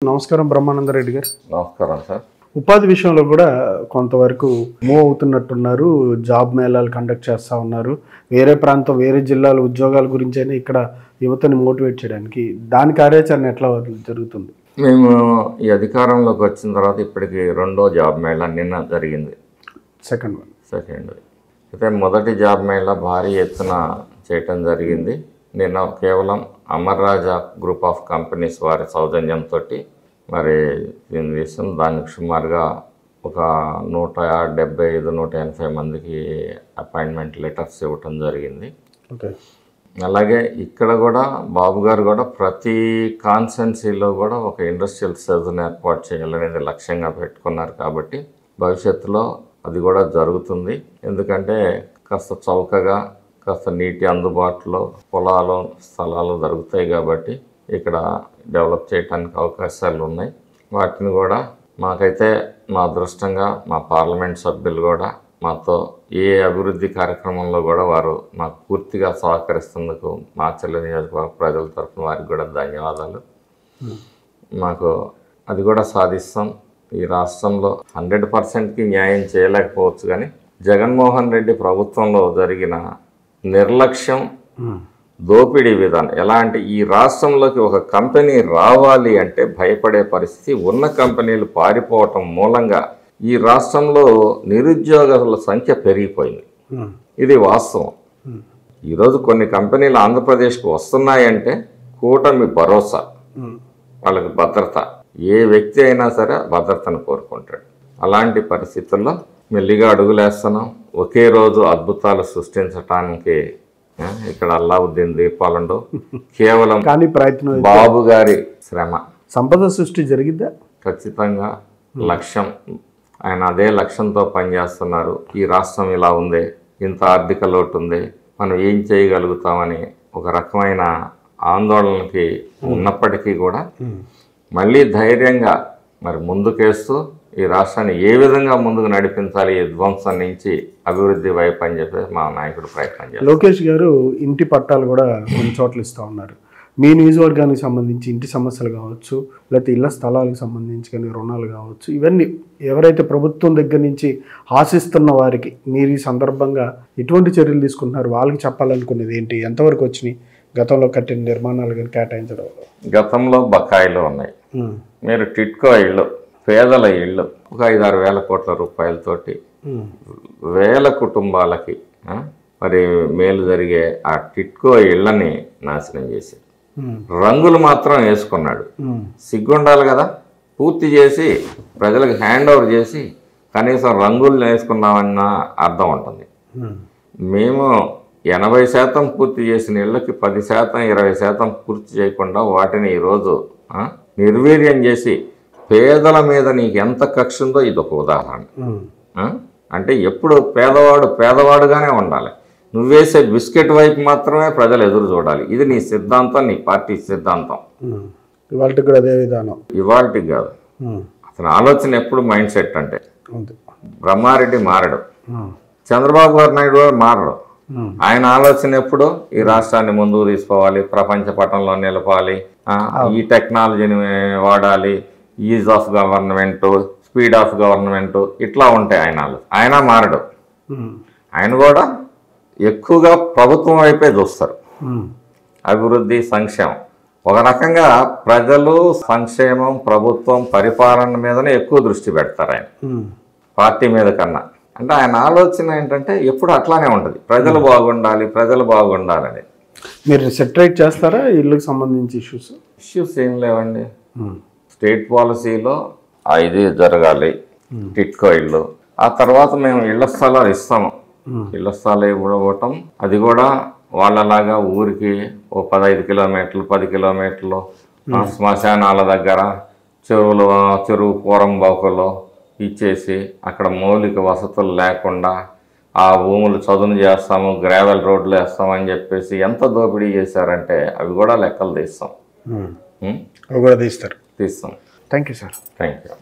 నమస్కారం బ్రహ్మానందరెడ్డి గారు. నమస్కారం సార్. ఉపాధి విషయంలో కూడా కొంతవరకు మూవ్ అవుతున్నట్టున్నారు. జాబ్ మేళాలు కండక్ట్ చేస్తూ ఉన్నారు. వేరే ప్రాంతం, వేరే జిల్లాల ఉద్యోగాల గురించి అయినా ఇక్కడ యువతని మోటివేట్ చేయడానికి దాని కార్యాచరణ ఎట్లా జరుగుతుంది? మేము ఈ అధికారంలోకి వచ్చిన తర్వాత ఇప్పటికి రెండో జాబ్ మేళా నిన్న జరిగింది. సెకండ్ అయితే మొదటి జాబ్ మేళా భారీ ఎత్తున చేయటం జరిగింది. నిన్న కేవలం అమర్ రాజా గ్రూప్ ఆఫ్ కంపెనీస్ వారి సౌజన్యంతో మరి దీని విషయం దానికి సుమారుగా ఒక 175-180 మందికి అపాయింట్మెంట్ లెటర్స్ ఇవ్వటం జరిగింది. ఓకే. అలాగే ఇక్కడ కూడా బాబు గారు కూడా ప్రతి కాన్స్టెన్సీలో కూడా ఒక ఇండస్ట్రియల్ సెజ్ను ఏర్పాటు చేయాలనేది లక్ష్యంగా పెట్టుకున్నారు. కాబట్టి భవిష్యత్తులో అది కూడా జరుగుతుంది. ఎందుకంటే కాస్త చౌకగా, కాస్త నీటి అందుబాటులో పొలాలు, స్థలాలు దొరుకుతాయి. కాబట్టి ఇక్కడ డెవలప్ చేయడానికి అవకాశాలు ఉన్నాయి. వాటిని కూడా మాకైతే మా అదృష్టంగా మా పార్లమెంట్ సభ్యులు కూడా మాతో ఏ అభివృద్ధి కార్యక్రమంలో కూడా వారు మాకు పూర్తిగా సహకరిస్తున్నందుకు మాచర్ల నియోజకవర్గ ప్రజల తరఫున వారికి కూడా ధన్యవాదాలు. మాకు అది కూడా సాధిస్తాం. ఈ రాష్ట్రంలో 100%కి న్యాయం చేయలేకపోవచ్చు, కానీ జగన్మోహన్ రెడ్డి ప్రభుత్వంలో జరిగిన నిర్లక్ష్యం, దోపిడీ విధానం ఎలా అంటే ఈ రాష్ట్రంలోకి ఒక కంపెనీ రావాలి అంటే భయపడే పరిస్థితి, ఉన్న కంపెనీలు పారిపోవటం మూలంగా ఈ రాష్ట్రంలో నిరుద్యోగుల సంఖ్య పెరిగిపోయింది. ఇది వాస్తవం. ఈరోజు కొన్ని కంపెనీలు ఆంధ్రప్రదేశ్కు వస్తున్నాయంటే కూటమి భరోసా, వాళ్ళకి భద్రత. ఏ వ్యక్తి అయినా సరే భద్రతను కోరుకుంటాడు. అలాంటి పరిస్థితుల్లో మెల్లిగా అడుగులేస్తున్నాం. ఒకే రోజు అద్భుతాలు సృష్టించటానికి ఇక్కడ అల్లావుద్దీన్ దీపాలండు కేవలం కానీ ప్రయత్నం, బాబు గారి శ్రమ. సంపద సృష్టి జరిగిద్దా? ఖచ్చితంగా లక్ష్యం. ఆయన అదే లక్ష్యంతో పనిచేస్తున్నారు. ఈ రాష్ట్రం ఇలా ఉంది, ఇంత ఆర్థిక లోటు ఉంది, మనం ఏం చేయగలుగుతామని ఒక రకమైన ఆందోళనకి ఉన్నప్పటికీ కూడా మళ్ళీ ధైర్యంగా మరి ముందుకేస్తూ ఈ రాష్ట్రాన్ని ఏ విధంగా ముందుకు నడిపించాలి, ఈ ధ్వంసం నుంచి అభివృద్ధి వైపు అని చెప్పి మా నాయకుడు ప్రయత్నం చేస్తారు. లోకేష్ గారు ఇంటి పట్టాలు కూడా కొన్ని చోట్ల ఇస్తూ ఉన్నారు. మీ నియోజకవర్గానికి సంబంధించి ఇంటి సమస్యలు కావచ్చు, లేకపోతే ఇళ్ల స్థలాలకు సంబంధించి కానీ రుణాలు కావచ్చు, ఇవన్నీ ఎవరైతే ప్రభుత్వం దగ్గర నుంచి ఆశిస్తున్న వారికి మీరు ఈ సందర్భంగా ఎటువంటి చర్యలు తీసుకుంటున్నారు? వాళ్ళకి చెప్పాలనుకునేది ఏంటి? ఎంతవరకు వచ్చినాయి? గతంలో కట్టిన నిర్మాణాలు కానీ కేటాయించడం? గతంలో బకాయిలు ఉన్నాయి. మీరు టిట్కో ఇళ్ళు, పేదల ఇళ్ళు ఒక 5-6 వేల కోట్ల రూపాయలతోటి వేల కుటుంబాలకి మరి మేలు జరిగే ఆ టిట్కో ఇళ్ళని నాశనం చేశాడు. రంగులు మాత్రం వేసుకున్నాడు. సిగ్గుండాలి కదా. పూర్తి చేసి ప్రజలకు హ్యాండ్ ఓవర్ చేసి కనీసం రంగులు వేసుకున్నామన్న అర్థం ఉంటుంది. మేము 80% పూర్తి చేసిన ఇళ్ళకి 10%, 20% పూర్తి చేయకుండా వాటిని ఈరోజు నిర్వీర్యం చేసి పేదల మీద నీకు ఎంత కక్ష ఉందో ఇది ఒక ఉదాహరణ. అంటే ఎప్పుడు పేదవాడు పేదవాడుగానే ఉండాలి. నువ్వేసే బిస్కెట్ వైపు మాత్రమే ప్రజలు ఎదురు చూడాలి. ఇది నీ సిద్ధాంతం, నీ పార్టీ సిద్ధాంతం. ఇవాళకి కూడా అదే విధానం. ఇవాళకి కాదు, అతని ఆలోచన ఎప్పుడు మైండ్ సెట్ అంటే బ్రహ్మారెడ్డి మారడు, చంద్రబాబు నాయుడు మారడు. ఆయన ఆలోచన ఎప్పుడు ఈ రాష్ట్రాన్ని ముందుకు తీసుకోవాలి, ప్రపంచ పటంలో నిలపాలి, ఈ టెక్నాలజీని వాడాలి, is of government, speed of government, ఇట్లా ఉంటాయి ఆయన మారడు. ఆయన కూడా ఎక్కువగా ప్రభుత్వం వైపే చూస్తారు. అభివృద్ధి, సంక్షేమం. ఒక రకంగా ప్రజలు, సంక్షేమం, ప్రభుత్వం, పరిపాలన మీదనే ఎక్కువ దృష్టి పెడతారు ఆయన, పార్టీ మీద కన్నా. అంటే ఆయన ఆలోచన ఏంటంటే ఎప్పుడు అట్లానే ఉంటుంది, ప్రజలు బాగుండాలి, ప్రజలు బాగుండాలని. మీరు సెటరేట్ చేస్తారా ఇళ్ళకి సంబంధించి ఇష్యూస్? ఏం లేవండి. స్టేట్ పాలసీలో ఇది జరగాలి, టిట్కో ఇళ్ళు. ఆ తర్వాత మేము ఇళ్ల స్థలాలు ఇస్తాము. ఇళ్ల స్థలాలు ఇవ్వటం అది కూడా వాళ్ళలాగా ఊరికి ఓ 15 కిలోమీటర్లు, 10 కిలోమీటర్లు శ్మశానాల దగ్గర, చెరువు పూరంబాకులో ఇచ్చేసి అక్కడ మౌలిక వసతులు లేకుండా ఆ భూములు చదును చేస్తాము, గ్రావెల్ రోడ్లు వేస్తామని చెప్పేసి ఎంత దోపిడీ చేశారంటే అవి కూడా లెక్కలు తీస్తాం. అవి కూడా తీస్తారు. తీస్తాం. Thank you sir. Thank you.